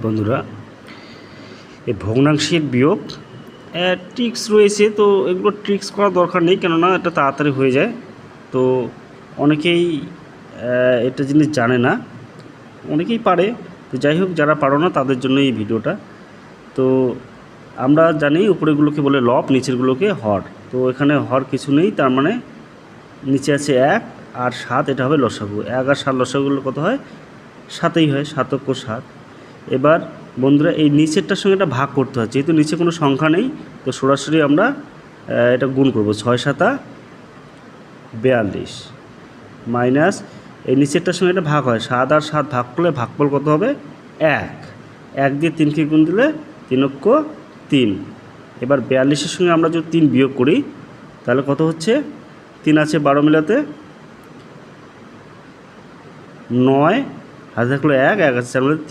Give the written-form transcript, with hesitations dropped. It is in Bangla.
বন্ধুরা, এই ভগ্নাংশের বিয়োগ ট্রিক্স রয়েছে, তো এগুলো ট্রিক্স করার দরকার নেই, কেননা এটা তাড়াতাড়ি হয়ে যায়। তো অনেকেই এটা জিনিস জানে না, অনেকেই পারে। তো যাই হোক, যারা পারো না তাদের জন্য এই ভিডিওটা। তো আমরা জানি উপরেগুলোকে বলে লব, নিচেরগুলোকে হর। তো এখানে হর কিছু নেই, তার মানে নিচে আছে 1 আর 7, এটা হবে লসাগু। 1 আর 7 লসাগুলো কত হয়? 7ই হয়, 7 অক্ষ 7। এবার বন্ধুরা, এই নিচেরটার সঙ্গে এটা ভাগ করতে হয়, যেহেতু নিচে কোনো সংখ্যা নেই, তো সরাসরি আমরা এটা গুণ করব। 6 7 42 মাইনাস এই নিচেরটার সঙ্গে এটা ভাগ হয়, 7 আর 7 ভাগ করলে ভাগফল কত হবে? 1। 1 দিয়ে 3কে গুণ দিলে 3 অক্ষ 3। এবার 42-এর সঙ্গে আমরা যদি 3 বিয়োগ করি তাহলে কত হচ্ছে? 3 আছে 12 মিলাতে 9, হাতে থাকলো 1 আছে 4 মিলাতে 3।